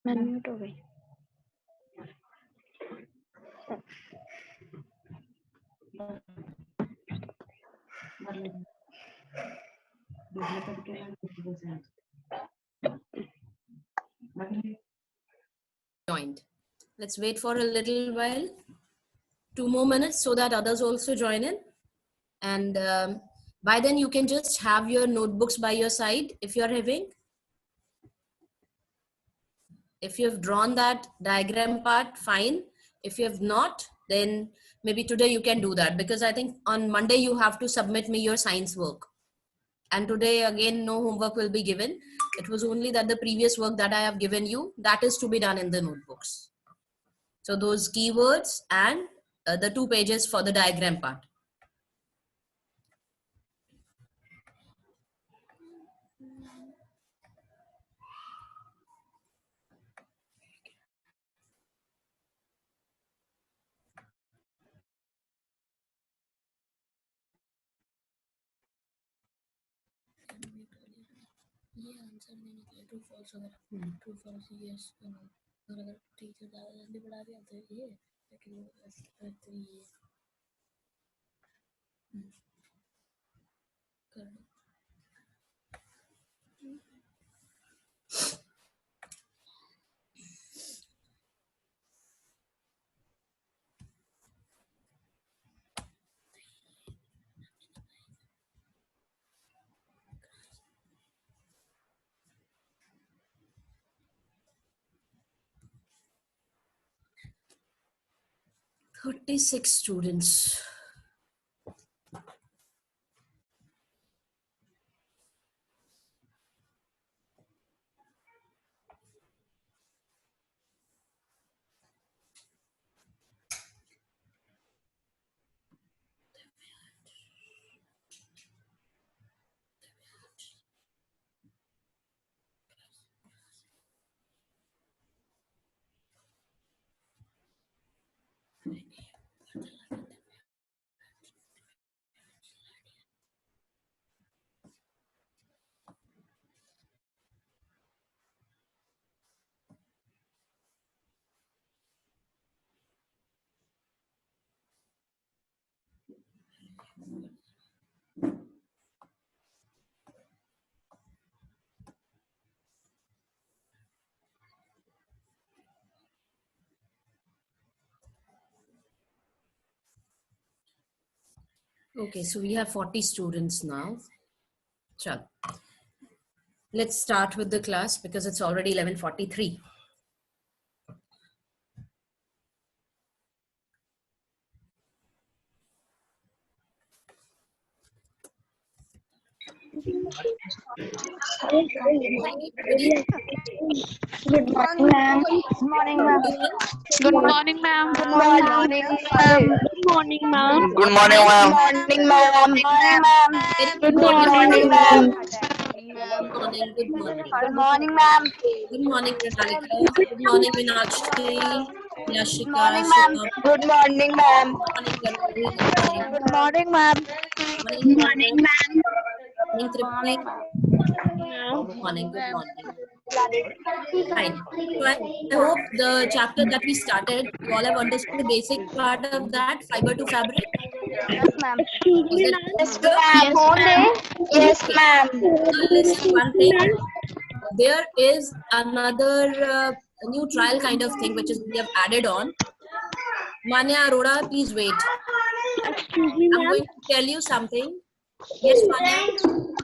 Mute हो गई। Joined. Let's wait for a little while, 2 more minutes, so that others also join in. And by then you can just have your notebooks by your side if you're having. If you have drawn that diagram part, fine. If you have not, then maybe today you can do that, because I think on Monday you have to submit me your science work. And today again, no homework will be given. It was only that the previous work that I have given you, that is to be done in the notebooks. So those keywords and the 2 pages for the diagram part. True false true false yes अगर teacher ज़्यादा जल्दी पढ़ा रही है तो ये लेकिन तो ये कर 36 students. Okay, so we have 40 students now. Chal. Let's start with the class because it's already 11:43. Good morning, ma'am. Good morning, ma'am. Good morning, ma'am. Good morning, ma'am. Good morning, ma'am. Good morning, ma'am. Good morning, ma'am. Good Good morning, morning, ma'am. Good morning. Good morning. Good morning, ma'am. Good morning, Pranalika. Good morning, Meenakshi, Yashika, morning, ma'am. Shubham. Good morning, ma'am. Good morning, Gauri. Good morning. Good morning, ma'am. Morning, Gauri. Morning, Tripti. Good morning. Good morning. Fine. So I hope the chapter that we started, you all have understood the basic part of that, fiber to fabric. Yes, ma'am. Is it Yes, clear? ma'am. Yes, ma'am. Now listen one thing. There is another new trial kind of thing which is we have added on. Manya Arora, please wait. Excuse me, I'm ma'am. going to tell you something. Yes, Manya.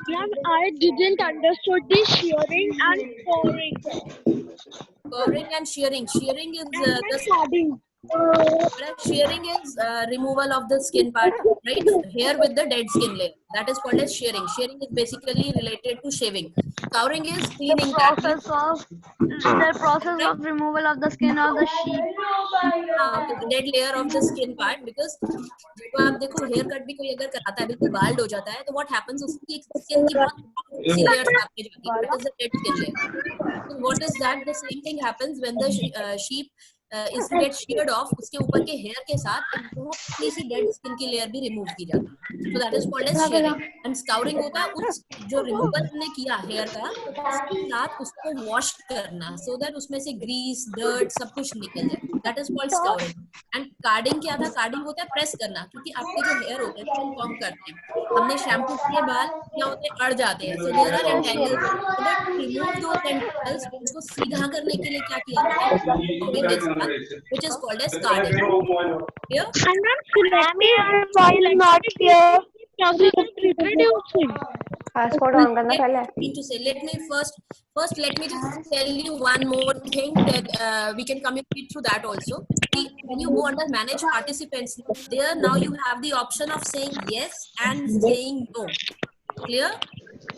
Ma'am, I didn't understood the shearing and pouring. Pouring and shearing. Shearing is And carding. shearing is removal of the skin part, right? Hair with the dead skin layer. That is called as shearing. Shearing is basically related to shaving. Cowering is cleaning that. The process of removal of the skin of the sheep. Okay, the dead layer of the skin part, because जब आप देखो hair cut भी कोई अगर कराता है बिल्कुल bald हो जाता है तो what happens उसकी स्किन की बहुत सी लेयर्स आपके जाती है, that is the dead skin layer. So what is that? The same thing happens when the sheep is to get sheared off, उसके ऊपर के हेयर के साथ एक बहुत पतली सी डेड स्किन की लेयर भी रिमूव की जाती है, so that is called as shearing. And scouring होता है उस जो रिमूवल हमने किया हेयर का, उसके साथ उसको वॉश करना, so that उसमें से ग्रीस, डर्ट सब कुछ निकल जाए, that is called scouring. And carding क्या था? कार्डिंग होता है प्रेस करना, क्योंकि आपके जो हेयर होते हैं वो फॉर्म करते हैं, हमने शैम्पू किए बाल क्या होते हैं, अड़ जाते हैं, so there are entangles, so that to remove those tangles, उसको सीधा करने के लिए क्या किया जाता है, combing is done, which is called as carding. Clear? And I'm selective while not here. Reducing. Passport on करना पहले. To say, let me first let me just tell you one more thing that we can communicate through that also. See, when you go under manage participants, there now you have the option of saying yes and saying no. Clear?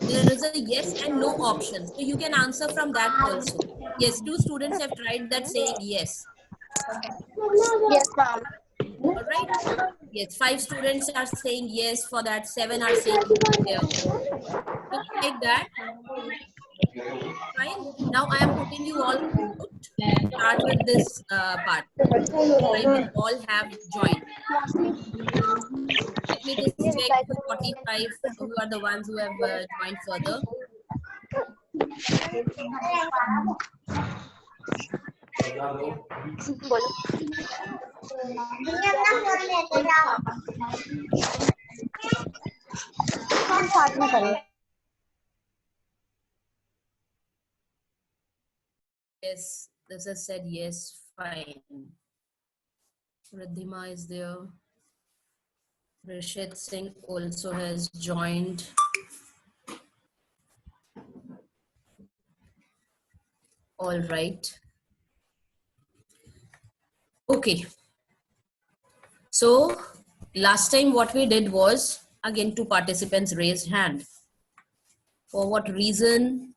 There is a yes and no option, so you can answer from that also. Yes, 2 students have tried that saying yes. Yes, ma'am. All right. Yes, 5 students are saying yes for that. 7 are saying yes. So take that. Fine. Now I am putting you all on mute. Start with this part. I will all have joined. Let me just check the 45 who are the ones who have joined further. Yes, this has said yes, fine. Riddhima is there. Rishit Singh also has joined. All right. Okay. So last time what we did was, again, 2 participants raised hand. For what reason?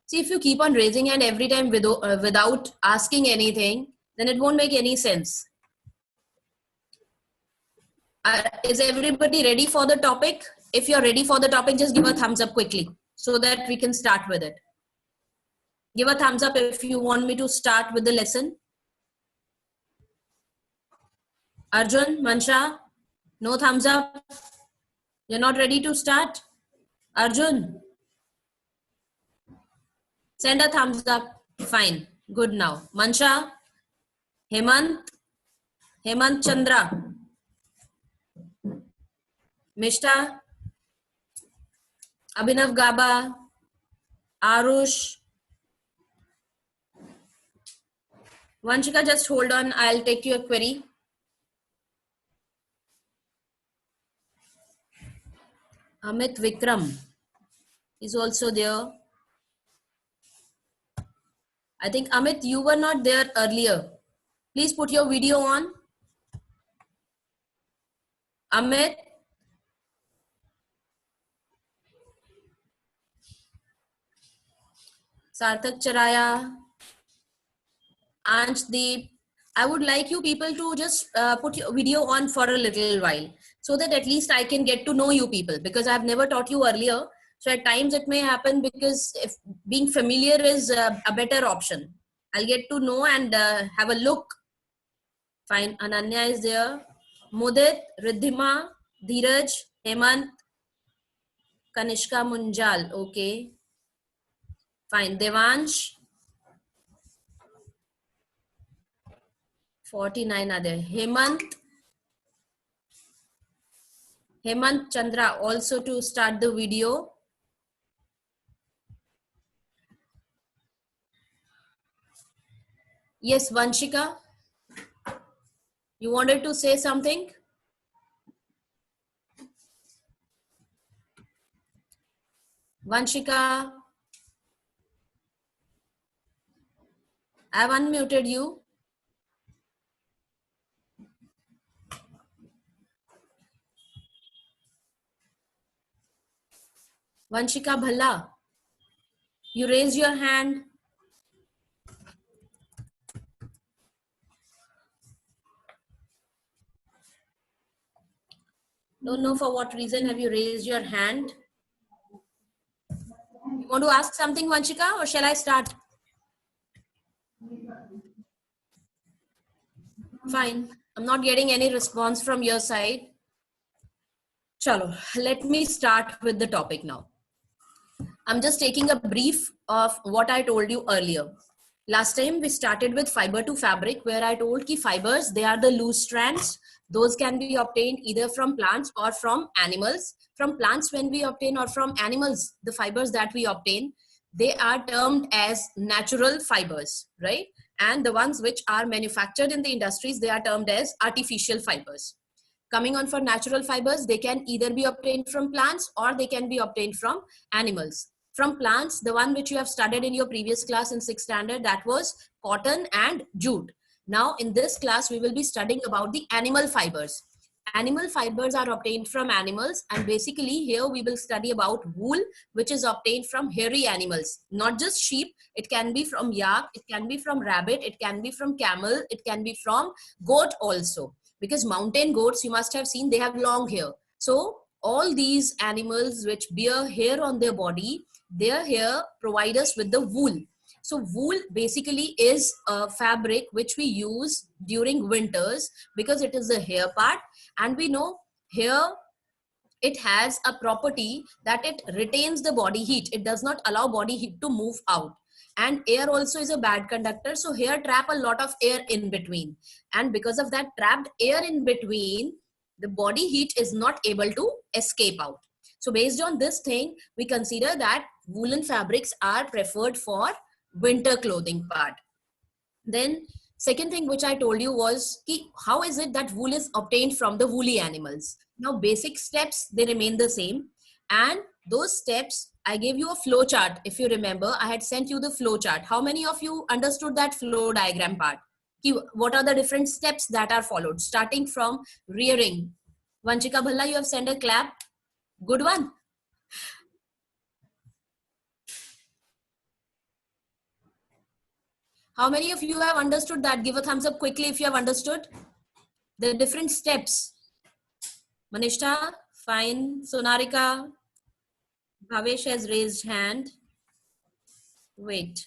See, if you keep on raising hand every time without asking anything, then it won't make any sense. Is everybody ready for the topic? If you're ready for the topic, just give a thumbs up quickly so that we can start with it. Give a thumbs up if you want me to start with the lesson. Arjun, Mansha, no thumbs up. You're not ready to start? Arjun, send a thumbs up. Fine. Good now. Mansha, Hemant Chandra, Mishta, Abhinav Gaba, Arush. Vanshika, just hold on. I'll take your query. Amit Vikram is also there. I think, Amit, you were not there earlier. Please put your video on. Amit. Sarthak Charaya. Anshdeep. I would like you people to just put your video on for a little while, so that at least I can get to know you people, because I've never taught you earlier. So at times it may happen, because if being familiar is a better option. I'll get to know and have a look. Fine. Ananya is there. Mudit, Riddhima, Dheeraj, Hemant, Kanishka Munjal. Okay. Fine. Devansh. 49 are there. Hemant Chandra also to start the video. Yes, Vanshika, you wanted to say something? Vanshika, I've unmuted you. Vanshika Bhalla, you raised your hand. Don't know for what reason have you raised your hand. You want to ask something, Vanshika, or shall I start? Fine. I'm not getting any response from your side. Chalo, let me start with the topic now. I'm just taking a brief of what I told you earlier. Last time we started with fiber to fabric, where I told ki fibers, they are the loose strands. Those can be obtained either from plants or from animals. From plants when we obtain, or from animals, the fibers that we obtain, they are termed as natural fibers, right? And the ones which are manufactured in the industries, they are termed as artificial fibers. Coming on for natural fibers, they can either be obtained from plants or they can be obtained from animals. From plants, the one which you have studied in your previous class in 6th standard, that was cotton and jute. Now in this class, we will be studying about the animal fibers. Animal fibers are obtained from animals, and basically here we will study about wool, which is obtained from hairy animals, not just sheep. It can be from yak, it can be from rabbit, it can be from camel, it can be from goat also. Because mountain goats, you must have seen, they have long hair. So all these animals which bear hair on their body, their hair provide us with the wool. So wool basically is a fabric which we use during winters because it is the hair part, and we know hair, it has a property that it retains the body heat. It does not allow body heat to move out. And air also is a bad conductor, so hair trap a lot of air in between, and because of that trapped air in between, the body heat is not able to escape out. So based on this thing, we consider that woolen fabrics are preferred for winter clothing part. Then second thing which I told you was how is it that wool is obtained from the woolly animals. Now basic steps, they remain the same, and those steps, I gave you a flow chart. If you remember, I had sent you the flow chart. How many of you understood that flow diagram part? What are the different steps that are followed? Starting from rearing. Vanchika Bhalla, you have sent a clap. Good one. How many of you have understood that? Give a thumbs up quickly if you have understood the different steps. Manishta, fine. Sonarika, Bhavesh has raised hand. Wait.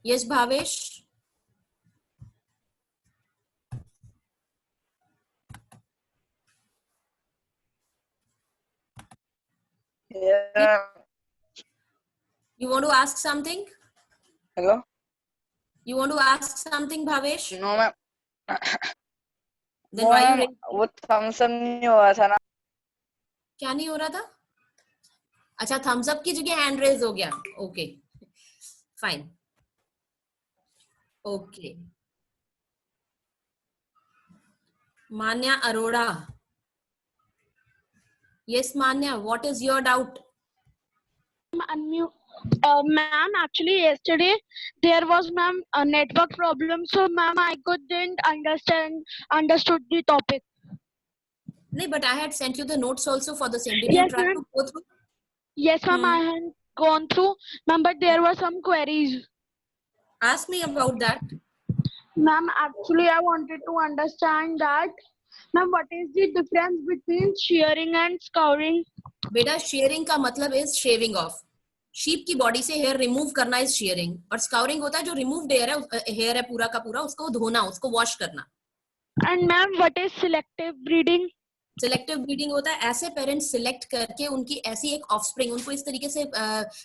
Yes, Bhavesh. Yeah. You want to ask something? Hello? You want to ask something, Bhavesh? No, ma'am. Then why you raised? वो thumbs up नहीं हुआ था ना. क्या नहीं हो रहा था? अच्छा, thumbs up की जगह hand raise हो गया. Okay. Fine. Okay. Manya Arora. Yes, Manya, what is your doubt? Unmute. Ma'am, actually yesterday there was a network problem, so ma'am I couldn't understood the topic. No, but I had sent you the notes also for the same. Did you Yes, try ma'am. to go through? Yes, ma'am, I had gone through, ma'am, but there were some queries. Ask me about that. Ma'am, actually I wanted to understand that, ma'am, what is the difference between shearing and scouring? बेटा shearing का मतलब is shaving off. Sheep की body से hair remove करना is shearing, और scouring होता है जो removed hair है पूरा का पूरा, उसको धोना, उसको wash करना. And ma'am, what is selective breeding? Selective breeding होता है ऐसे पेरेंट्स सिलेक्ट करके उनकी ऐसी एक ऑफस्प्रिंग, उनको इस तरीके से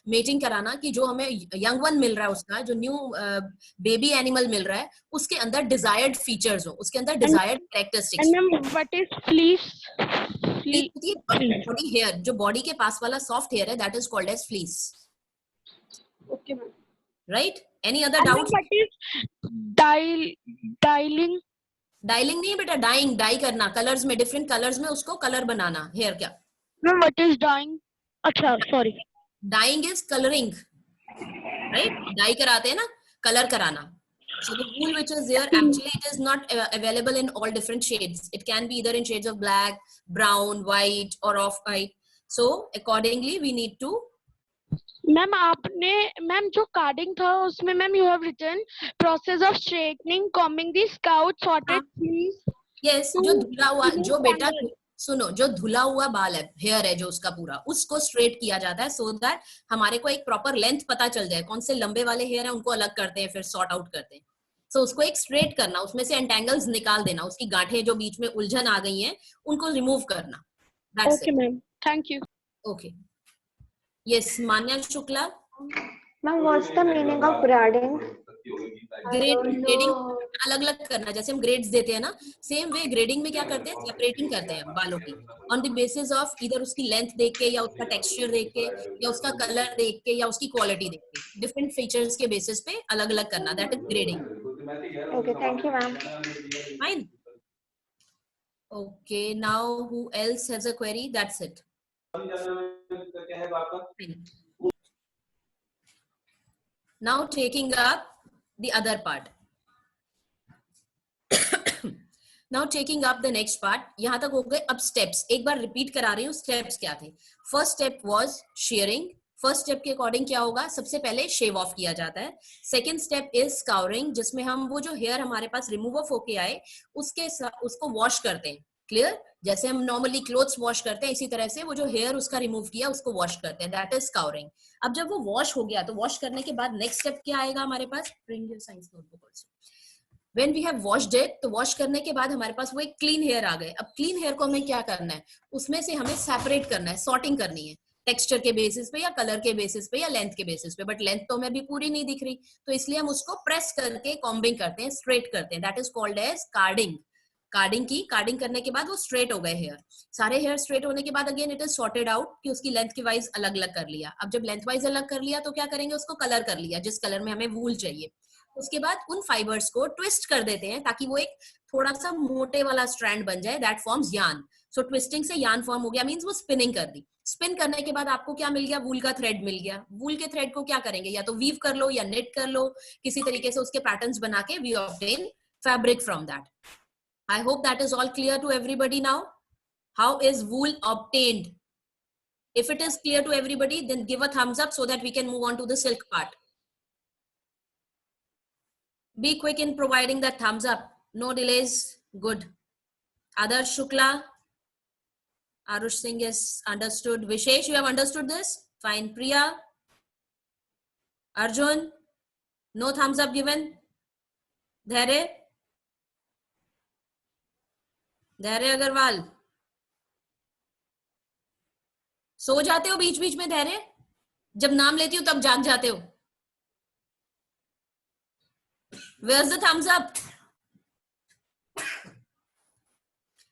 मेटिंग कराना कि जो हमें यंग वन मिल रहा है, उसका जो न्यू बेबी एनिमल मिल रहा है, उसके अंदर डिजायर्ड फीचर्स हो, उसके अंदर desired characteristics. And ma'am, what is fleece? Body hair, जो बॉडी के पास वाला सॉफ्ट हेयर है, that is called as fleece. Okay, ma'am. Right? Any other doubt? What is dialing? Dialing नहीं बेटा, डाइंग, डाई करना, कलर्स में, डिफरेंट कलर्स में उसको कलर बनाना. हेयर क्या? Ma'am, what is dyeing? अच्छा, sorry. Dyeing is colouring, right? Dye कराते हैं ना, कलर कराना. So the wool which is there, actually it is not available in all different shades. It can be either in shades of black, brown, white or off-white. So accordingly we need to. Ma'am आपने ma'am जो carding था उसमें ma'am you have written process of straightening combing the scoured sorted fleece. Yes, जो धुला हुआ, जो बेटा सुनो, जो धुला हुआ बाल है, हेयर है जो उसका पूरा, उसको स्ट्रेट किया जाता है सो दैट हमारे को एक प्रॉपर लेंथ पता चल जाए, कौन से लंबे वाले हेयर है उनको अलग करते हैं, फिर सॉर्ट आउट करते हैं। सो उसको एक स्ट्रेट करना, उसमें से एंटेंगल्स निकाल देना, उसकी गांठें जो बीच में उलझन आ गई हैं उनको रिमूव करना। That's Okay, it. ma'am. Thank you. Okay, yes Manya Shukla. Ma'am, what's the meaning of grading? Grading अलग अलग करना, जैसे हम ग्रेड्स देते हैं ना, सेम वे ग्रेडिंग में क्या करते हैं, सेपरेटिंग करते हैं बालों की ऑन द बेसिस ऑफ इधर उसकी लेंथ देख के, या उसका टेक्सचर देख के, या उसका कलर देख के, या उसकी क्वालिटी देख के, डिफरेंट फीचर्स के बेसिस पे अलग अलग करना, that is grading. Okay, thank you, ma'am. Fine. Okay, now who else has a query? That's it. Now taking up the other part. Now taking up the next part. यहां तक हो गए। अब steps एक बार रिपीट करा रही हूँ, steps क्या थे। First step was shearing. First step के अकॉर्डिंग क्या होगा, सबसे पहले शेव ऑफ किया जाता है। सेकेंड स्टेप इज स्काउरिंग, जिसमें हम वो जो हेयर हमारे पास रिमूव ऑफ होके आए उसको वॉश करते हैं। क्लियर? जैसे हम नॉर्मली क्लोथ्स वॉश करते हैं, इसी तरह से वो जो हेयर उसका रिमूव किया उसको वॉश करते हैं, दैट इज स्काउरिंग। अब जब वो वॉश हो गया तो वॉश करने के बाद नेक्स्ट स्टेप क्या आएगा हमारे पास? Bring your science notebook also. When we have washed it, तो वॉश करने के बाद हमारे पास वो एक क्लीन हेयर आ गए। अब क्लीन हेयर को हमें क्या करना है, उसमें से हमें सेपरेट करना है, सॉर्टिंग करनी है, टेक्सचर के बेसिस पे या कलर के बेसिस पे या लेंथ के बेसिस पे। बट लेंथ तो हमें अभी पूरी नहीं दिख रही, तो इसलिए हम उसको प्रेस करके कॉम्बिंग करते हैं, स्ट्रेट करते हैं, that is called as carding. Carding करने के बाद वो स्ट्रेट हो गए हेयर। सारे हेयर स्ट्रेट होने के बाद again it is sorted out कि उसकी लेंथ के वाइज अलग अलग कर लिया। अब जब लेंथ वाइज अलग कर लिया तो क्या करेंगे, उसको कलर कर लिया जिस कलर में हमें वूल चाहिए। उसके बाद उन फाइबर्स को ट्विस्ट कर देते हैं ताकि वो एक थोड़ा सा मोटे वाला स्ट्रैंड बन जाए, that forms yarn. So twisting से यार्न फॉर्म हो गया, मींस वो स्पिनिंग कर दी। स्पिन करने के बाद आपको क्या मिल गया, वूल का थ्रेड मिल गया। वूल के थ्रेड को क्या करेंगे, या तो वीव कर लो या नेट कर लो, किसी तरीके से उसके पैटर्न्स बना के we obtain fabric from that. I hope that is all clear to everybody now. How is wool obtained? If it is clear to everybody, then give a thumbs up so that we can move on to the silk part. Be quick in providing that thumbs up. No delays. Good. Adarsh Shukla. Arush Singh is understood. Vishesh, you have understood this? Fine. Priya. Arjun. No thumbs up given. Dhairya. धैर्य अग्रवाल, सो जाते हो बीच बीच में? धैर्य, जब नाम लेती हूँ तब जाग जाते हो। Where's the thumbs up?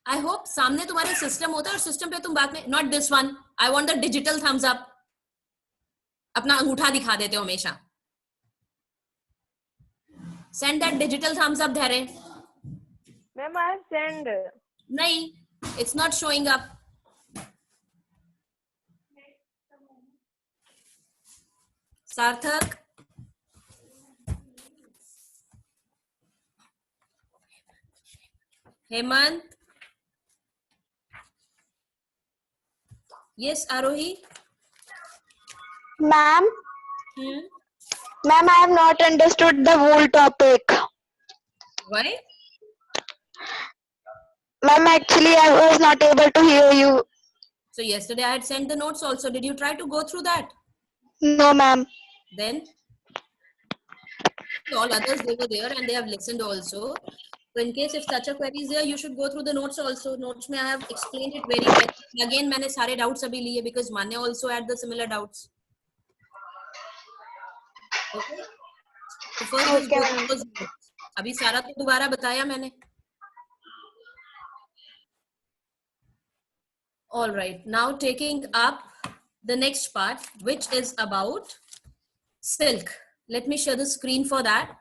I hope सामने तुम्हारे सिस्टम होता है और सिस्टम पे तुम बात में, not this one. I want the digital thumbs up. अपना अंगूठा दिखा देते हो हमेशा। Send that digital thumbs up, धैर्य। Ma'am, I have sent. नहीं, it's not showing up. सार्थक, Hemant, yes, Arohi. Ma'am, Hmm. ma'am, I have not understood the whole topic. Why? Ma'am, actually, I was not able to hear you. So yesterday I had sent the notes also. Did you try to go through that? No, ma'am. Then all others, they were there and they have listened also. So in case if such a query is there, you should go through the notes also. Notes में I have explained it very well. Again मैंने सारे doubts अभी लिए because Manya also had the similar doubts. Okay. So first just go through those notes. अभी सारा तो दोबारा बताया मैंने. All right. Now taking up the next part, which is about silk. Let me share the screen for that.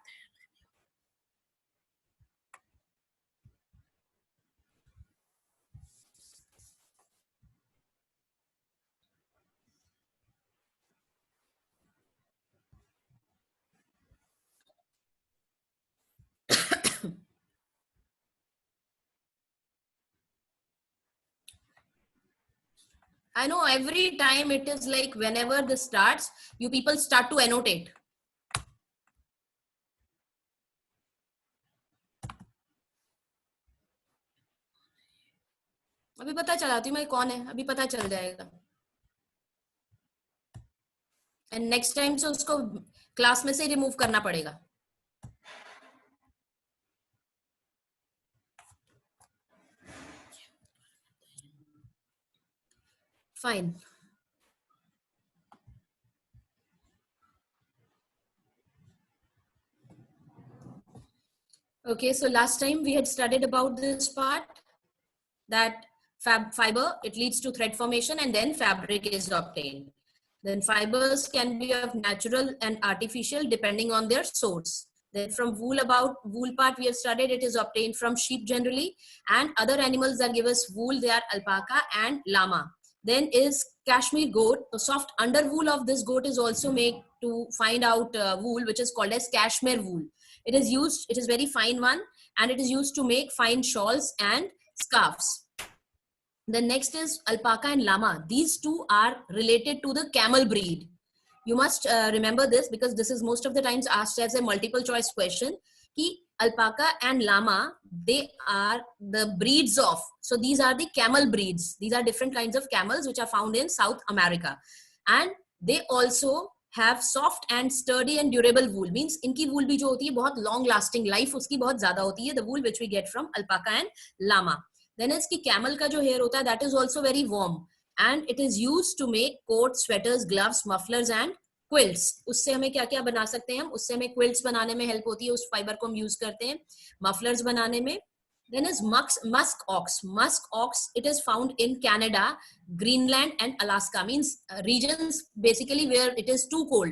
I know every time it is like whenever this starts, you people start to annotate. अभी पता चला तुम्हें कौन है, अभी पता चल जाएगा। एंड नेक्स्ट टाइम से उसको क्लास में से रिमूव करना पड़ेगा। Fine. Okay, so last time we had studied about this part, that fiber, it leads to thread formation and then fabric is obtained. Then fibers can be of natural and artificial depending on their source. Then from wool part we have studied, it is obtained from sheep generally, and other animals that give us wool, they are alpaca and llama. Then is Kashmir goat. The soft under wool of this goat is also made to find out wool, which is called as cashmere wool. It is used, it is very fine one, and it is used to make fine shawls and scarves. The next is alpaca and llama. These two are related to the camel breed. You must remember this because this is most of the times asked as a multiple choice question. Ki alpaca and llama, they are the breeds of, so these are the camel breeds. These are different kinds of camels which are found in South America. And they also have soft and sturdy and durable wool. Means इनकी wool भी जो होती है बहुत long lasting, life उसकी बहुत ज़्यादा होती है. The wool which we get from alpaca and llama. Then इसकी camel का जो hair होता है, that is also very warm. And it is used to make coats, sweaters, gloves, mufflers and quilts. उससे हमें क्या क्या बना सकते हैं हम? उससे हमें quilts बनाने में help होती है. उस fiber को हम use करते हैं mufflers बनाने में. Then is musk ox. Musk ox, it is found in Canada, Greenland and Alaska. Means regions basically where it is too cold.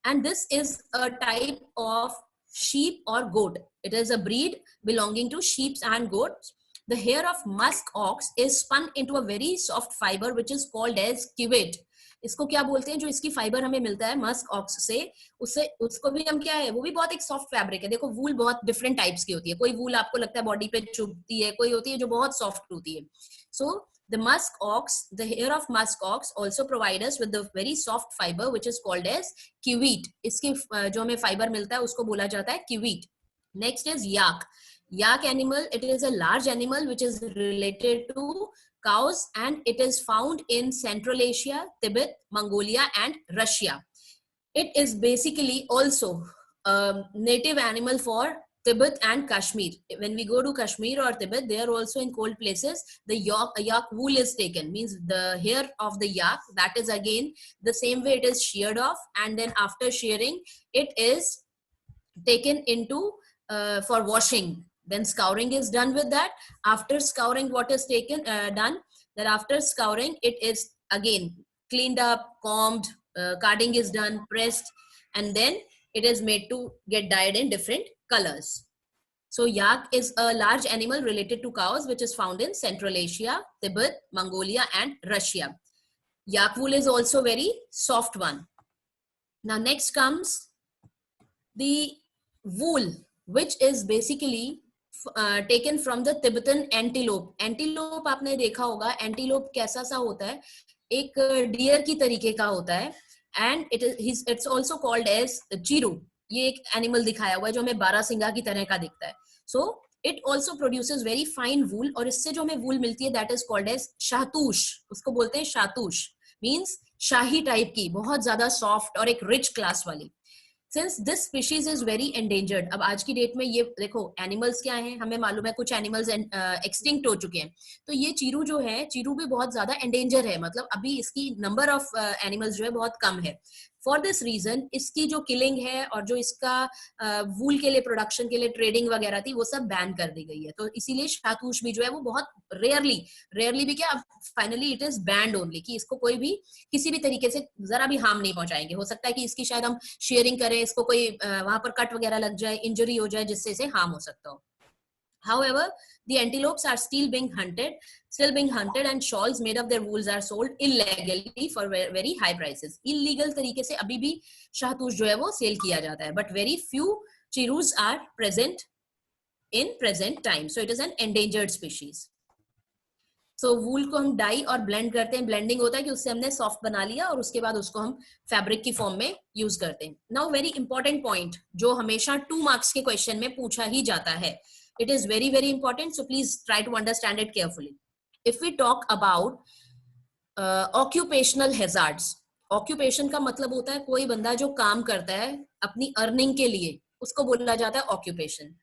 And this is a type of sheep or goat. It is a breed belonging to sheep and goats. The hair of musk ox is spun into a very soft fiber which is called as civet. इसको क्या बोलते हैं? जो इसकी fibre हमें मिलता है Musk aux से, उससे उसको भी हम क्या है, वो भी बहुत एक सॉफ्ट फैब्रिक है. देखो वूल बहुत डिफरेंट टाइप्स की होती है. कोई वूल आपको लगता है बॉडी पे चुभती है, कोई होती है जो बहुत सॉफ्ट होती है. सो the musk ox, the hair of musk ox also provide us with the very soft fiber which is called as civet. इसकी जो हमें फाइबर मिलता है उसको बोला जाता है civet. Next is yak. Yak animal, it is a large animal which is related to cows, and it is found in Central Asia, Tibet, Mongolia and Russia. It is basically also a native animal for Tibet and Kashmir. When we go to Kashmir or Tibet, they are also in cold places. The yak wool is taken, means the hair of the yak, that is again the same way it is sheared off, and then after shearing it is taken into for washing. Then scouring is done with that. After scouring, what is taken done? Then after scouring, it is again cleaned up, combed, carding is done, pressed, and then it is made to get dyed in different colors. So yak is a large animal related to cows which is found in Central Asia, Tibet, Mongolia and Russia. Yak wool is also very soft one. Now next comes the wool, which is basically taken from the Tibetan antelope. Antelope आपने देखा होगा. Antelope कैसा सा होता है? एक deer की तरीके का होता है. And it's also called as chiru. ये एक animal दिखाया हुआ है जो हमें बारहसिंगा की तरह का दिखता है. So it also produces very fine wool, और इससे जो हमें wool मिलती है that is called as शाहतूश. उसको बोलते हैं शाहतूश. Means शाही टाइप की, बहुत ज्यादा soft और एक rich class वाली. Since this species is very endangered, अब आज की डेट में ये देखो एनिमल्स क्या हैं, हमें मालूम है कुछ एनिमल्स एक्सटिंक्ट हो चुके हैं. तो ये चीरू जो है, चीरू भी बहुत ज्यादा एंडेंजर है. मतलब अभी इसकी नंबर ऑफ एनिमल्स जो है बहुत कम है. फॉर दिस रीजन इसकी जो किलिंग है और जो इसका वूल के लिए प्रोडक्शन के लिए ट्रेडिंग वगैरह थी वो सब बैन कर दी गई है. तो इसीलिए शाहतूश भी जो है वो बहुत रेयरली भी क्या, finally it is band only, कि इसको कोई भी किसी भी तरीके से जरा भी हार्म नहीं पहुंचाएंगे. हो सकता है कि इसकी शायद हम शेयरिंग करें, इसको कोई वहां पर कट वगैरह लग जाए, इंजरी हो जाए जिससे इसे हार्म हो सकता हो. However, the antelopes are still being hunted and shawls made of their wools are sold illegally for very high prices. Illegal तरीके से अभी भी शाहतूश जो है वो सेल किया जाता है. But very few chirus are present in present time. So it is an endangered species. So wool को हम डाई और ब्लेंड करते हैं. ब्लेंडिंग होता है कि उससे हमने सॉफ्ट बना लिया और उसके बाद उसको हम फैब्रिक की फॉर्म में यूज करते हैं. नाउ वेरी इंपॉर्टेंट पॉइंट जो हमेशा 2 मार्क्स के क्वेश्चन में पूछा ही जाता है. It is very important, so please try to understand it carefully. if we talk about occupational hazards, occupation का मतलब होता है कोई बंदा जो काम करता है अपनी अर्निंग के लिए, उसको बोला जाता है ऑक्यूपेशन।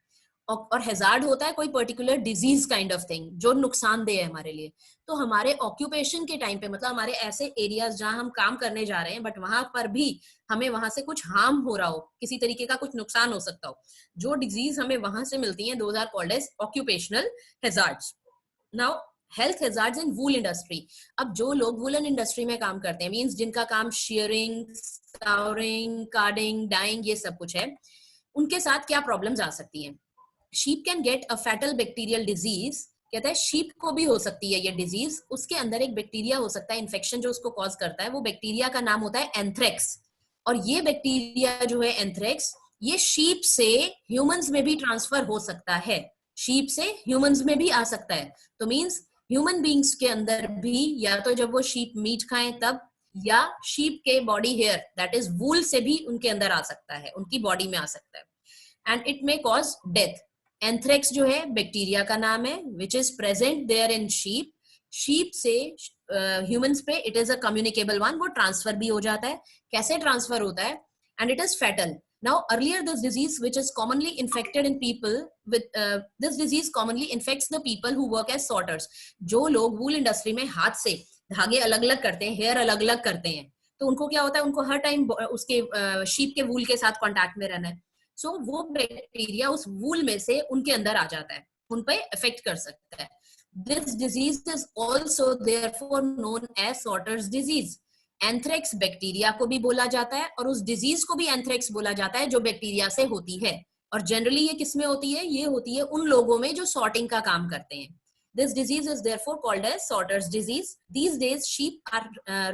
और हैजार्ड होता है कोई particular disease kind of thing जो नुकसानदेह है हमारे लिए। तो हमारे ऑक्यूपेशन के टाइम पे मतलब हमारे ऐसे एरियाज जहां हम काम करने जा रहे हैं बट वहां पर भी हमें वहां से कुछ हार्म हो रहा हो, किसी तरीके का कुछ नुकसान हो सकता हो, जो डिजीज हमें वहां से मिलती हैं, those are called as occupational hazards. Now health hazards in wool industry. अब जो लोग वूलन इंडस्ट्री में काम करते हैं, मींस जिनका काम शेयरिंग, स्काउरिंग, कार्डिंग, डाइंग ये सब कुछ है, उनके साथ क्या प्रॉब्लम्स आ सकती हैं? Sheep can get a fatal bacterial disease. कहता है शीप को भी हो सकती है ये डिजीज। उसके अंदर एक बैक्टीरिया हो सकता है, इन्फेक्शन जो उसको कॉज करता है, वो बैक्टीरिया का नाम होता है एंथ्रेक्स। और ये बैक्टीरिया जो है एंथ्रेक्स, ये शीप से ह्यूमंस में भी ट्रांसफर हो सकता है, शीप से ह्यूमंस में भी आ सकता है। तो मींस ह्यूमन बींग्स के अंदर भी, या तो जब वो शीप मीट खाएं तब, या शीप के बॉडी हेयर दैट इज वूल से भी उनके अंदर आ सकता है, उनकी बॉडी में आ सकता है, and it may cause death. Anthrax जो है बैक्टीरिया का नाम है, which is present there in sheep. Sheep से ह्यूमंस पे it is a communicable one, वो ट्रांसफर भी हो जाता है। कैसे ट्रांसफर होता है? And it is fatal. Now, earlier this disease, which is commonly infected in people with this disease commonly infects the people who work as sorters. जो लोग वूल इंडस्ट्री में हाथ से धागे अलग अलग करते हैं, हेयर अलग अलग करते हैं, तो उनको क्या होता है, उनको हर टाइम उसके शीप के वूल के साथ कांटेक्ट में रहना है। सो वो बैक्टीरिया उस वूल में से उनके अंदर आ जाता है, उन पे इफेक्ट कर सकता है। This disease is also therefore known as sorters disease. Anthrax bacteria को भी बोला जाता है और उस डिजीज को भी एंथ्रेक्स बोला जाता है जो बैक्टीरिया से होती है। और जनरली ये किसमें होती है? ये होती है उन लोगों में जो सॉर्टिंग का काम करते हैं। This disease is therefore called as sorter's disease. These days sheep are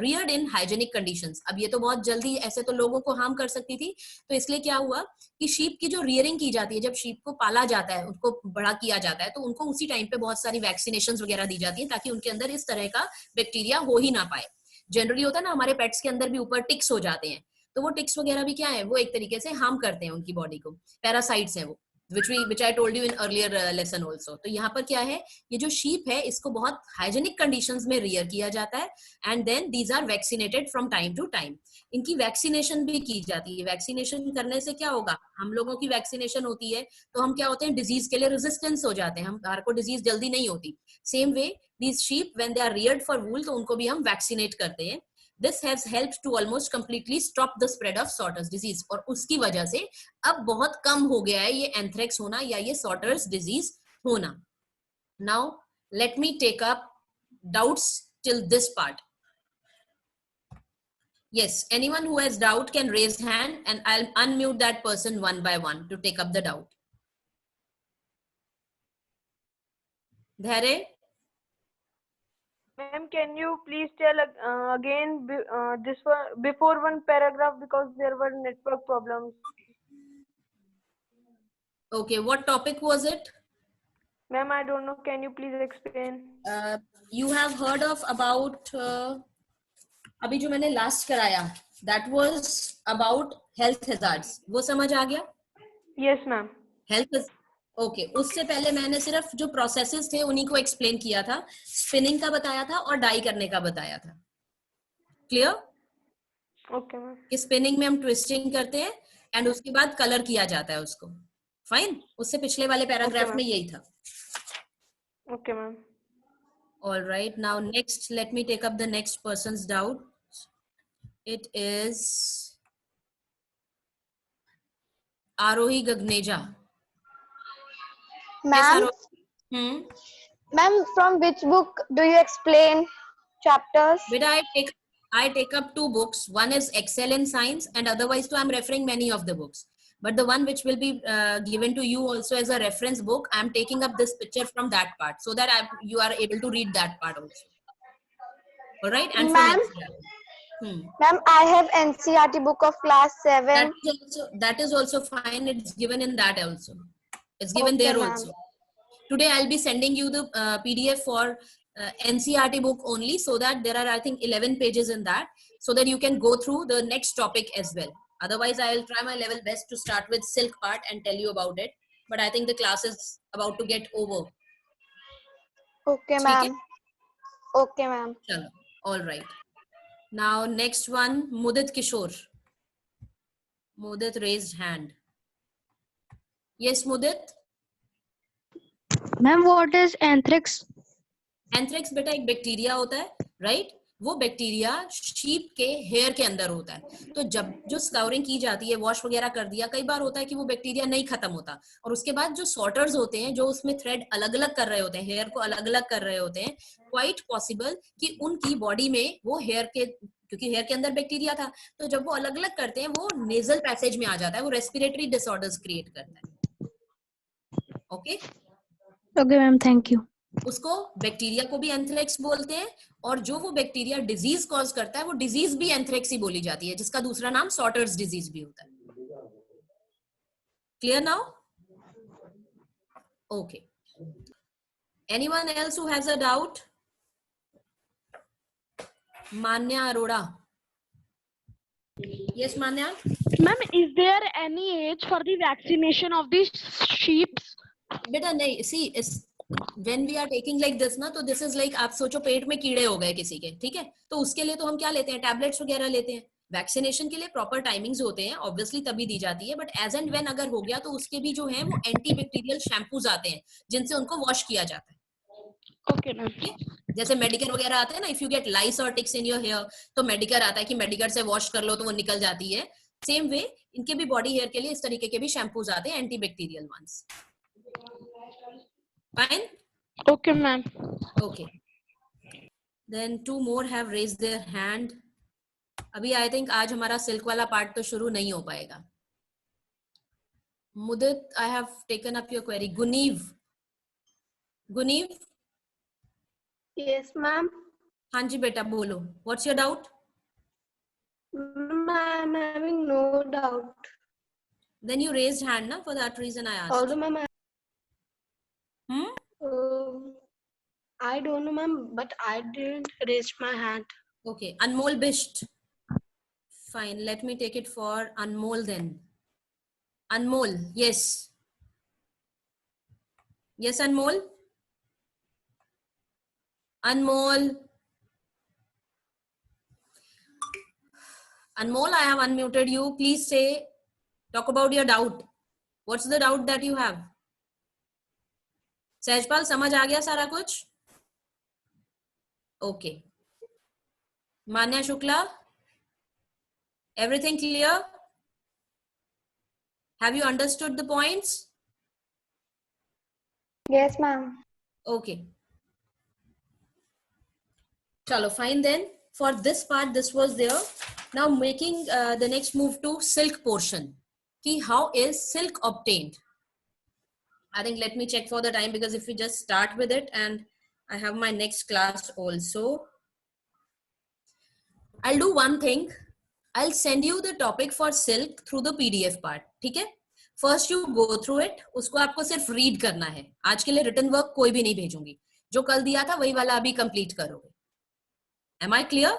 reared in hygienic conditions. अब ये तो बहुत जल्दी ऐसे तो लोगों को हार्म कर सकती थी, तो इसलिए क्या हुआ कि शीप की जो रियरिंग की जाती है, जब शीप को पाला जाता है, उनको बड़ा किया जाता है, तो उनको उसी टाइम पे बहुत सारी वैक्सीनेशन वगैरह दी जाती है ताकि उनके अंदर इस तरह का बैक्टीरिया हो ही ना पाए। जनरली होता है ना, हमारे पेट्स के अंदर भी ऊपर टिक्स हो जाते हैं, तो वो टिक्स वगैरह भी क्या है, वो एक तरीके से हार्म करते हैं उनकी बॉडी को, पैरासाइट्स हैं वो, which I told you in earlier lesson also. तो यहाँ पर क्या है, ये जो शीप है इसको बहुत हाइजेनिक कंडीशंस में रियर किया जाता है, and then these are vaccinated from time to time. इनकी वैक्सीनेशन भी की जाती है। वैक्सीनेशन करने से क्या होगा, हम लोगों की वैक्सीनेशन होती है तो हम क्या होते हैं, डिजीज के लिए रेजिस्टेंस हो जाते हैं, हमारे को डिजीज जल्दी नहीं होती। Same way these sheep when they are reared for wool, तो उनको भी हम वैक्सीनेट करते हैं। This has helped to almost completely stop the spread of Sorter's disease. और उसकी वजह से अब बहुत कम हो गया है ये एंथ्रेक्स होना या ये Sorter's disease होना। Now let me take up doubts till this part. Yes, anyone who has doubt can raise hand and I'll unmute that person one by one to take up the doubt. Dhare? Ma'am, can you please tell again this one before one paragraph because there were network problems. Okay, what topic was it? Ma'am, I don't know. Can you please explain? You have heard of about अभी जो मैंने last कराया, that was about health hazards. वो समझ आ गया? Yes, ma'am. Health okay उससे पहले मैंने सिर्फ जो प्रोसेसेस थे उन्हीं को एक्सप्लेन किया था, स्पिनिंग का बताया था और डाई करने का बताया था। क्लियर? Okay ma'am. कि स्पिनिंग में हम ट्विस्टिंग करते हैं एंड उसके बाद कलर किया जाता है उसको। फाइन, उससे पिछले वाले पैराग्राफ में यही था। Okay ma'am. All right, now next let me take up the next person's doubt. It is Arohi Gagneja. Ma'am, ma'am, from which book do you explain chapters? But I take up two books. One is Excel in Science, and otherwise, so I'm referring many of the books. But the one which will be given to you also as a reference book, I'm taking up this picture from that part so that you are able to read that part also. All right, and ma'am, ma'am, I have NCERT book of class 7. That is also fine. It's given in that also. It's given there also. Today I'll be sending you the PDF for NCERT book only, so that there are I think 11 pages in that, so that you can go through the next topic as well. Otherwise, I will try my level best to start with silk part and tell you about it. But I think the class is about to get over. Okay, ma'am. Okay, ma'am. Chalo, all right. Now next one, Mudit Kishore. Mudit raised hand. Yes, Mudit. Ma'am, what is anthrax? Anthrax बेटा एक bacteria होता है, right? वो bacteria sheep के hair के अंदर होता है. तो जब जो स्काउरिंग की जाती है, वॉश वगैरह कर दिया, कई बार होता है कि वो बैक्टीरिया नहीं खत्म होता, और उसके बाद जो सॉर्टर्स होते हैं, जो उसमें थ्रेड अलग अलग कर रहे होते हैं, हेयर को अलग अलग कर रहे होते हैं, क्वाइट पॉसिबल कि उनकी बॉडी में वो हेयर के, क्योंकि हेयर के अंदर बैक्टीरिया था, तो जब वो अलग अलग करते हैं, वो नेजल पैसेज में आ जाता है, वो रेस्पिरेटरी डिसऑर्डर्स क्रिएट करता है. Okay Okay, ma'am. Thank you. उसको बैक्टीरिया को भी एंथ्रेक्स बोलते हैं, और जो वो बैक्टीरिया डिजीज कॉज करता है, वो डिजीज भी एंथ्रेक्स ही बोली जाती है, जिसका दूसरा नाम सॉर्टर्स डिजीज भी होता है. Clear now? Okay. Anyone else who has a doubt? Manya Arora. Yes Manya. Ma'am, is there any age for the vaccination of the sheep? बेटा नहीं, सी when we are taking like this ना, तो this is like, आप सोचो पेट में कीड़े हो गए किसी के, ठीक है, तो उसके लिए तो हम क्या लेते हैं, टैबलेट्स वगैरह लेते हैं. वैक्सीनेशन के लिए प्रॉपर टाइमिंग्स होते हैं, ऑब्वियसली तभी दी जाती है, बट एज एंड व्हेन अगर हो गया तो उसके भी जो है वो एंटी बैक्टीरियल शैम्पूज आते हैं, जिनसे उनको वॉश किया जाता है. Okay, ma'am. जैसे मेडिकेयर वगैरह आते हैं ना, इफ यू गेट लाइस और टिक्स इन योर हेयर, तो मेडिकेयर आता है कि मेडिकेयर से वॉश कर लो तो वो निकल जाती है. सेम वे इनके भी बॉडी हेयर के लिए इस तरीके के भी शैम्पूज आते हैं, anti bacterial ones. Fine. Okay, ma'am. Okay. Then two more have raised their hand. अभी I think आज हमारा सिल्क वाला पार्ट तो शुरू नहीं हो पाएगा. Mudit, I have taken up your query. Guneev. Guneev? Yes, ma'am. हाँ जी बेटा बोलो. What's your doubt? I'm having no doubt. Then you raised hand, na? For that reason I asked. Although, ma'am, Hmm? I don't know, ma'am, but I didn't raise my hand. Okay. Anmol Bisht. Fine. Let me take it for Anmol then. Anmol. Yes. Yes, Anmol. Anmol. Anmol, I have unmuted you. Please say, talk about your doubt. What's the doubt that you have? Sahajpal समझ आ गया सारा कुछ? Okay. Manya Shukla, everything clear? Have you understood the points? Yes, ma'am. Okay. Chalo, fine then. For this part, this was there. Now making the next move to silk portion. Ki how is silk obtained? I think let me check for the time, because if we just start with it, and I have my next class also. I'll do one thing. I'll send you the topic for silk through the PDF part. ठीक है? First you go through it. उसको आपको सिर्फ read करना है. आज के लिए written work कोई भी नहीं भेजूंगी. जो कल दिया था वही वाला अभी complete करोगे. Am I clear?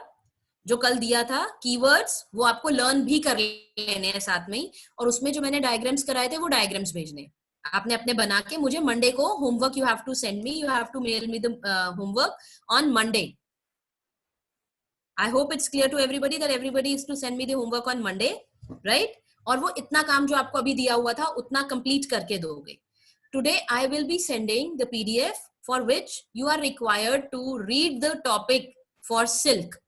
जो कल दिया था keywords वो आपको learn भी कर लेने हैं साथ में ही, और उसमें जो मैंने diagrams कराए थे वो diagrams भेजने हैं. आपने अपने बना के मुझे मंडे को homework you have to send me, you have to mail me the homework on Monday. I hope it's clear to everybody that everybody is to send me the homework on Monday, right? और वो इतना काम जो आपको अभी दिया हुआ था उतना कंप्लीट करके दोगे. Today I will be sending the PDF for which you are required to read the topic for silk.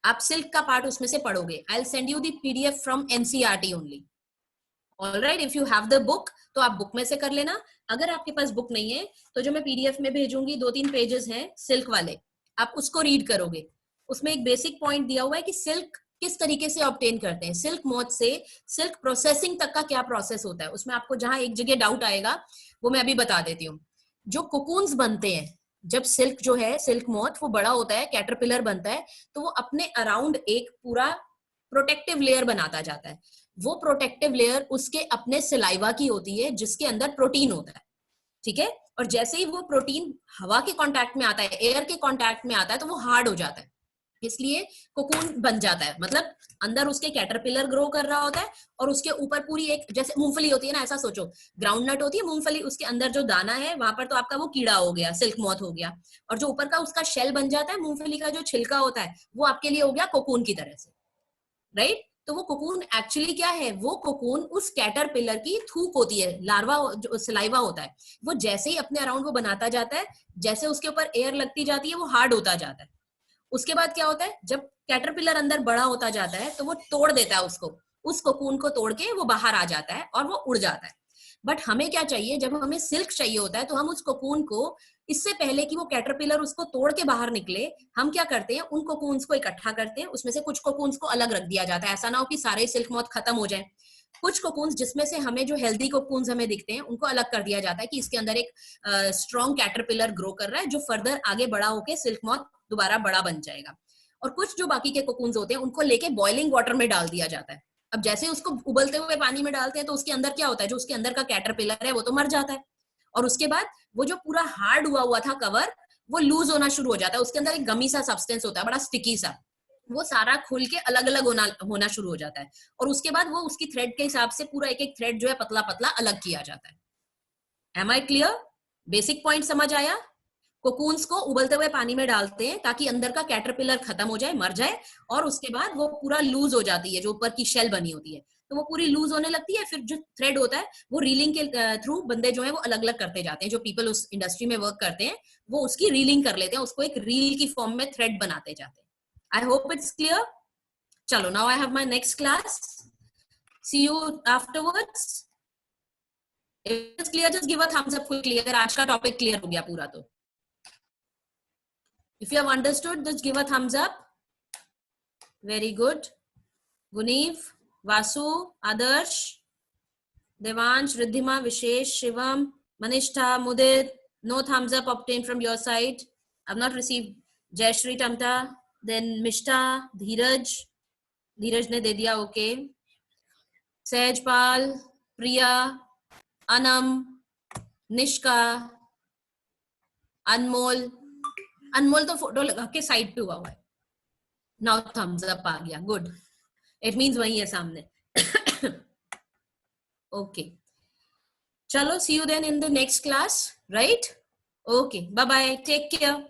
आप सिल्क का पार्ट उसमें से पढ़ोगे. I will send you the PDF from NCERT only. Alright, if you have the book तो आप book में से कर लेना. अगर आपके पास बुक नहीं है तो जो मैं पीडीएफ में भेजूंगी 2-3 पेजेस हैं सिल्क वाले, आप उसको रीड करोगे. उसमें एक बेसिक पॉइंट दिया हुआ है कि सिल्क किस तरीके से ऑब्टेन करते हैं, सिल्क मोथ से सिल्क प्रोसेसिंग तक का क्या प्रोसेस होता है. उसमें आपको जहां एक जगह डाउट आएगा वो मैं अभी बता देती हूँ. जो कोकून्स बनते हैं, जब सिल्क जो है सिल्क मोथ वो बड़ा होता है, कैटरपिलर बनता है, तो वो अपने अराउंड एक पूरा प्रोटेक्टिव लेयर बनाता जाता है. वो प्रोटेक्टिव लेयर उसके अपने सलाइवा की होती है जिसके अंदर प्रोटीन होता है. ठीक है? और जैसे ही वो प्रोटीन हवा के कांटेक्ट में आता है, एयर के कांटेक्ट में आता है, तो वो हार्ड हो जाता है. इसलिए कोकून बन जाता है, मतलब अंदर उसके कैटरपिलर ग्रो कर रहा होता है और उसके ऊपर पूरी एक, जैसे मूंगफली होती है ना, ऐसा सोचो ग्राउंड नट होती है मूंगफली, उसके अंदर जो दाना है वहां पर तो आपका वो कीड़ा हो गया, सिल्क मॉथ हो गया, और जो ऊपर का उसका शेल बन जाता है, मूंगफली का जो छिलका होता है, वो आपके लिए हो गया कोकून की तरह से, राइट। तो वो कोकून एक्चुअली क्या है, वो कोकून उस कैटरपिलर की थूक होती है, लार्वा जो सलाइवा होता है, वो जैसे ही अपने अराउंड वो बनाता जाता है, जैसे उसके ऊपर एयर लगती जाती है वो हार्ड होता जाता है। उसके बाद क्या होता है, जब कैटरपिलर अंदर बड़ा होता जाता है तो वो तोड़ देता है उसको, उस कोकून को तोड़ के वो बाहर आ जाता है और वो उड़ जाता है। बट हमें क्या चाहिए, जब हमें सिल्क चाहिए होता है तो हम उस कोकून को, इससे पहले कि वो कैटरपिलर उसको तोड़ के बाहर निकले, हम क्या करते हैं, उन कोकून्स को इकट्ठा करते हैं, उसमें से कुछ कोकून्स को अलग रख दिया जाता है, ऐसा ना हो कि सारे सिल्क मॉथ खत्म हो जाए। कुछ कोकून्स जिसमें से हमें जो हेल्दी कोकून्स हमें दिखते हैं उनको अलग कर दिया जाता है कि इसके अंदर एक स्ट्रॉन्ग कैटरपिलर ग्रो कर रहा है जो फर्दर आगे बड़ा होके सिल्क मॉथ दोबारा बड़ा बन जाएगा। और कुछ जो बाकी के कोकून्स होते हैं उनको लेके बॉइलिंग वाटर में डाल दिया जाता है। अब जैसे उसको उबलते हुए पानी में डालते हैं तो उसके अंदर क्या होता है, जो उसके अंदर का कैटरपिलर है वो तो मर जाता है, और उसके बाद वो जो पूरा हार्ड हुआ था कवर, वो लूज होना शुरू हो जाता है, उसके अंदर एक गमी सा सब्सटेंस होता है, बड़ा स्टिकी सा, वो सारा खुल के अलग अलग होना शुरू हो जाता है, और उसके बाद वो उसकी थ्रेड के हिसाब से पूरा एक एक थ्रेड जो है पतला पतला अलग किया जाता है। Am I clear? Basic point समझ आया? कोकून्स को उबलते हुए पानी में डालते हैं ताकि अंदर का कैटरपिलर खत्म हो जाए, मर जाए, और उसके बाद वो पूरा लूज हो जाती है, जो ऊपर की शेल बनी होती है तो वो पूरी लूज होने लगती है। फिर जो थ्रेड होता है वो रीलिंग के थ्रू बंदे जो है वो अलग अलग करते जाते हैं, जो पीपल उस इंडस्ट्री में वर्क करते हैं वो उसकी रीलिंग कर लेते हैं, उसको एक रील की फॉर्म में थ्रेड बनाते जाते हैं। I hope it's clear. चलो, now I have my next class, see you afterwards. If it's clear just give a thumbs up quickly, अगर आज का टॉपिक क्लियर हो गया पूरा तो। If you have understood, just give a thumbs up. Very good. Guneev, Vasu, Adarsh, Devansh, Riddhima, Vishesh, Shivam, Manishta, Mudit. No thumbs up obtained from your side. I've not received. Jayashri Tamta, then Mishta, Dheeraj. Dheeraj ne de diya, okay. Sehajpal, Priya, Anam, Nishka, Anmol. अनमोल तो photo लगा के side पे हुआ है। Now Thums up आ गया, good, it means वही है सामने। ओके, चलो, see you then in the next class, right? Okay, bye bye, take care.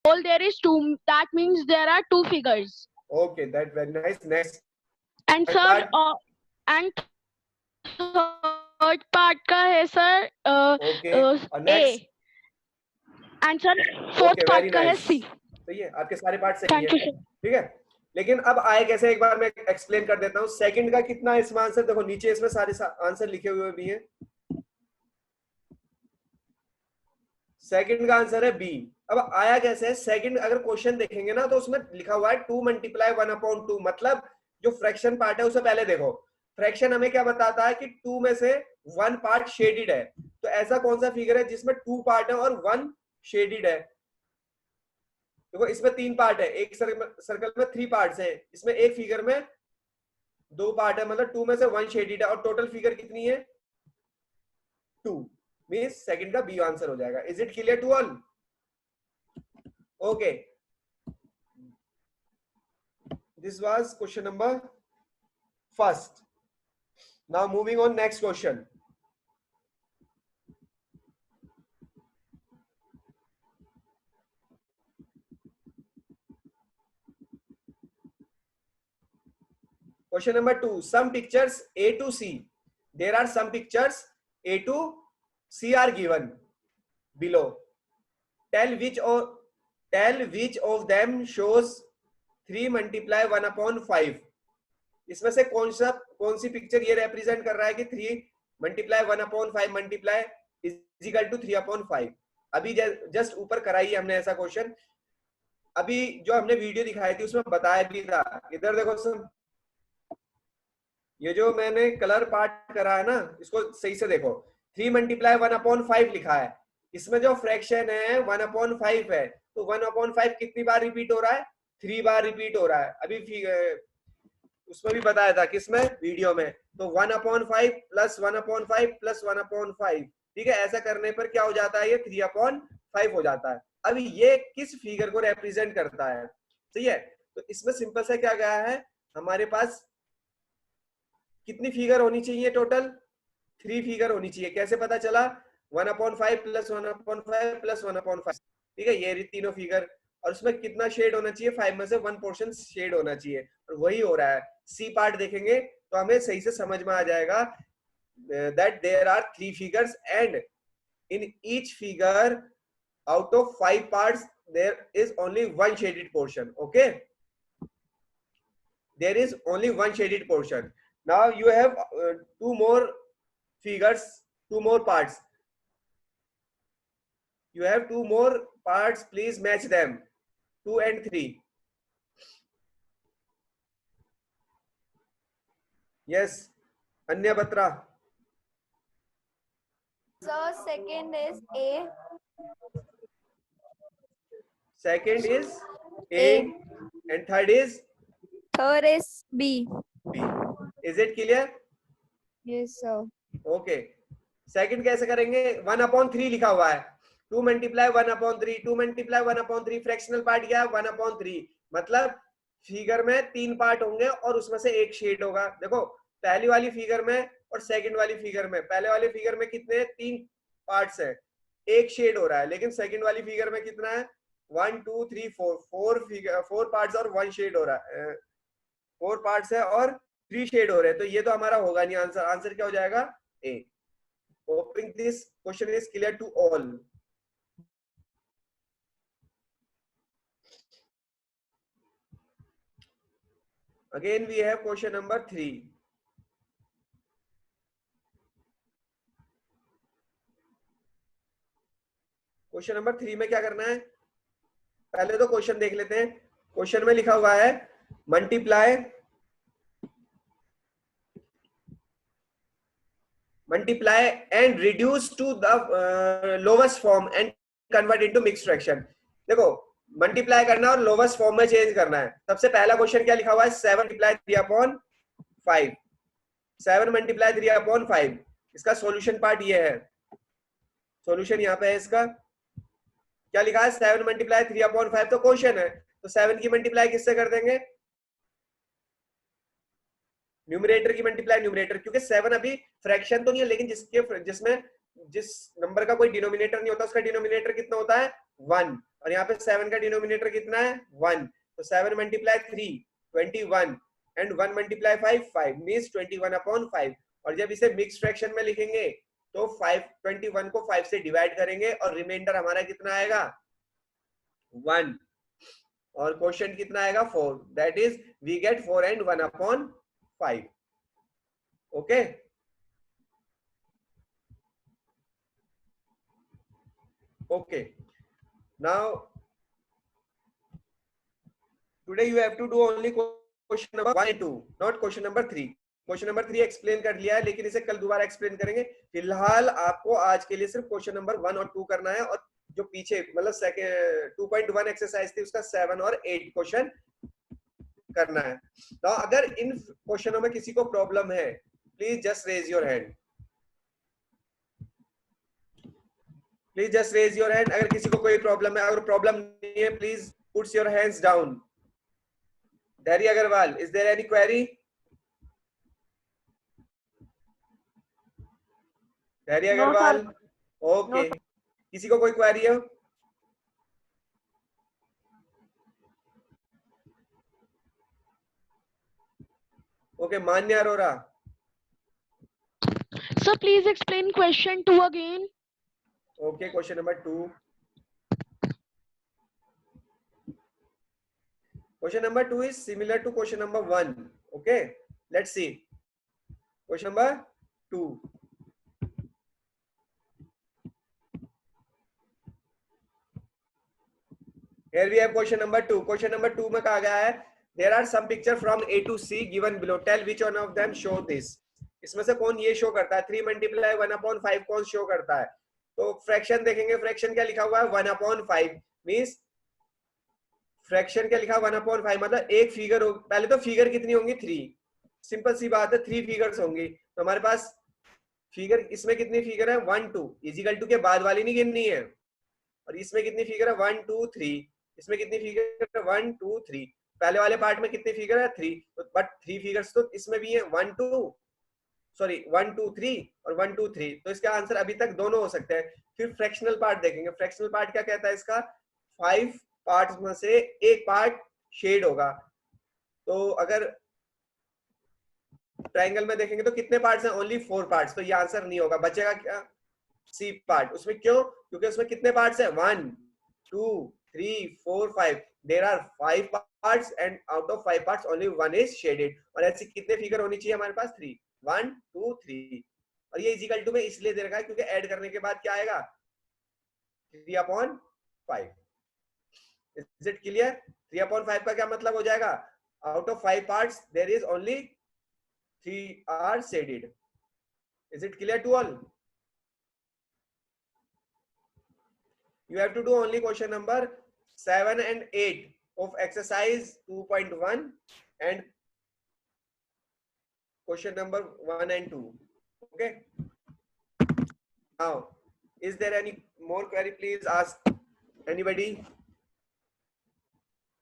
All there is two. That means there are two figures. Okay, that very nice. Next. And sir, and third part का है sir. Okay. Next. A. And sir, fourth part का है C. सही है, आपके सारे part सही है, ठीक है। लेकिन अब आए कैसे, एक बार मैं एक्सप्लेन कर देता हूँ। सेकंड का कितना इसमें आंसर, देखो नीचे इसमें सारे आंसर लिखे हुए भी हैं। सेकंड का आंसर है बी। अब आया कैसे, सेकंड अगर क्वेश्चन देखेंगे ना तो उसमें लिखा हुआ है 2 × 1/2, मतलब जो फ्रैक्शन पार्ट है उसे पहले देखो। फ्रैक्शन हमें क्या बताता है कि 2 में से 1 पार्ट शेडेड है, तो ऐसा कौन सा फिगर है जिसमें 2 पार्ट है और 1 शेडेड है? देखो इसमें 3 पार्ट है, एक सर्कल में 3 पार्ट्स हैं, इसमें एक फिगर में 2 पार्ट है, मतलब 2 में से 1 शेडेड है, और टोटल फिगर कितनी है? 2। मींस सेकंड का बी आंसर हो जाएगा। Is it clear to all? Okay, this was question number first. Now moving on next question. Question number 2. Some pictures A to C. There are some pictures A to C are given below. Tell which of them shows 3 × 1/5. इसमें से कौन सी picture ये represent कर रहा है कि 3 × 1/5 multiply is equal to 3/5। अभी just ऊपर कराई हमने ऐसा क्वेश्चन, अभी जो हमने वीडियो दिखाई थी उसमें बताया भी था। इधर देखो सब, ये जो मैंने कलर पार्ट करा है ना, इसको सही से देखो। 3 × 1/5 लिखा है, इसमें जो फ्रैक्शन है 1/5 है, तो 1/5 कितनी बार रिपीट हो रहा है? 3 बार रिपीट हो रहा है। अभी उसमें भी बताया था, किसमें, वीडियो में। तो 1/5 प्लस 1/5 प्लस 1/5, ठीक है। ऐसा करने पर क्या हो जाता है, ये 3/5 हो जाता है। अब ये किस फिगर को रिप्रेजेंट करता है, सही है। तो इसमें सिंपल सा क्या गया है, हमारे पास कितनी फिगर होनी चाहिए टोटल, 3 फिगर होनी चाहिए। कैसे पता चला, 1/5 प्लस 1/5 प्लस 1/5, ठीक है, ये तीनों फिगर। और उसमें कितना शेड होना चाहिए, 5 में से 1 पोर्शन शेड होना चाहिए, और वही हो रहा है। सी पार्ट देखेंगे तो हमें सही से समझ में आ जाएगा that there are 3 figures and in each figure out of 5 parts there is only one shaded portion. Okay, there is only one shaded portion. Now you have 2 more figures, 2 more parts. You have 2 more parts, please match them, 2 and 3. Yes, Anya Batra. So second is A. Second is A. And third is Third is B. B. Is it clear? Yes, sir. Okay. Second कैसे करेंगे, 1/3 लिखा हुआ है, 2 multiply 1/3, 2 multiply 1/3, fractional part क्या है, 1/3। मतलब figure में 3 part होंगे और उसमें से एक शेड होगा। देखो पहली वाली फिगर में और सेकंड वाली फिगर में, पहले वाली फिगर में कितने 3 पार्ट्स है, एक शेड हो रहा है। लेकिन सेकंड वाली फिगर में कितना है, 1 2 3 4 4 पार्ट्स और 1 शेड हो रहा है, 4 पार्ट्स है और 3 शेड हो रहे हैं। तो ये तो हमारा होगा नहीं आंसर। आंसर क्या हो जाएगा, A. Hoping this question is clear to all. Again we have question number 3. Question number 3 में क्या करना है, पहले तो क्वेश्चन देख लेते हैं। क्वेश्चन में लिखा हुआ है multiply and reduce to the lowest form and convert into mixed fraction. देखो मल्टीप्लाई करना और लोवेस्ट फॉर्म में चेंज करना है। सबसे पहला क्वेश्चन क्या लिखा हुआ है, 7 मल्टीप्लाई 3/5, 7 मल्टीप्लाई 3/5। इसका सॉल्यूशन पार्ट ये है, सॉल्यूशन यहाँ पे है। इसका क्या लिखा है, 7 मल्टीप्लाई 3/5 तो क्वेश्चन है, तो 7 की मल्टीप्लाई किससे कर देंगे, न्यूमरेटर की मल्टीप्लाई न्यूमरेटर, क्योंकि 7 अभी फ्रैक्शन तो नहीं है, लेकिन जिसमें जिस नंबर का कोई डिनोमिनेटर नहीं होता उसका डिनोमिनेटर कितना होता है, 1, और यहाँ पे 7 का डिनोमिनेटर कितना है, 1। तो 7 मल्टीप्लाई 3 21 एंड 1 मल्टीप्लाई 5 मींस 21/5। और जब इसे मिक्स फ्रैक्शन में लिखेंगे तो 21 को 5 से डिवाइड करेंगे और रिमाइंडर हमारा कितना आएगा, 1, और क्वेश्चन कितना आएगा, 4। That is we get 4 and 1/5। ओके, okay, now today you have to do only question number 1 and 2, not question number 3। Question number 3 explain कर लिया है, लेकिन इसे कल दोबारा एक्सप्लेन करेंगे। फिलहाल आपको आज के लिए सिर्फ क्वेश्चन नंबर 1 और 2 करना है, और जो पीछे मतलब 2.1 एक्सरसाइज थी उसका 7 और 8 क्वेश्चन करना है। तो अगर इन क्वेश्चनों में किसी को प्रॉब्लम है, please just raise your hand, please just raise your hand. अगर किसी को कोई प्रॉब्लम है, अगर प्रॉब्लम नहीं है please puts your hands down. Dhairya Agarwal, is there any query? Dhairya Agarwal, okay. किसी को कोई क्वेरी है? ओके, मान्य Arora. Sir, please explain question 2 again. Okay, question number 2. Question number 2 is similar to question number 1. Okay, let's see. Question number 2. Here we have question number 2. Question number 2 में कहा गया है there are some picture from A to C given below. Tell which one of them show this. इसमें से कौन ये show करता है, 3 मल्टीप्लाई 1/5 कौन शो करता है? तो फ्रैक्शन देखेंगे, फ्रैक्शन क्या लिखा हुआ है, 1/5 मींस फ्रैक्शन क्या लिखा है, 1/5 मतलब एक फिगर हो, पहले तो फिगर कितनी होंगी, 3, सिंपल सी बात है, 3 फिगर्स होंगी, तो हमारे पास फिगर, इसमें कितनी फिगर है 1 2 इजिकल टू के बाद वाली नहीं गिननी है, और इसमें कितनी फिगर है 1 2 3, इसमें कितनी फिगर है 1 2 3, पहले वाले पार्ट में कितनी फिगर है 3, बट 3 फिगर्स तो इसमें भी है 1 2 3 और 1 2 3, तो इसका आंसर अभी तक दोनों हो सकते हैं। फिर फ्रैक्शनल पार्ट देखेंगे, फ्रैक्शनल पार्ट क्या कहता है इसका, 5 पार्ट्स में से एक पार्ट शेड होगा, तो अगर ट्रायंगल में देखेंगे तो कितने पार्ट्स हैं, ओनली 4 पार्ट्स, तो ये आंसर नहीं होगा, बचेगा क्या, सी पार्ट। उसमें क्यों, क्योंकि उसमें कितने पार्ट्स हैं 1 2 3 4 5, there are 5 parts and out of 5 parts only 1 is shaded, और ऐसी कितने फिगर होनी चाहिए हमारे पास 3, 1 2 3, और ये इजिकल टू में इसलिए दे रखा है क्योंकि ऐड करने के बाद क्या आएगा 3/5। Is it clear? 3/5 का क्या मतलब हो जाएगा, out of 5 parts there is only 3 are shaded. Is it clear to all? You have to do only question number 7 and 8 of exercise 2.1 and question number 1 and 2. Okay. Now, is there any more query? Please ask anybody.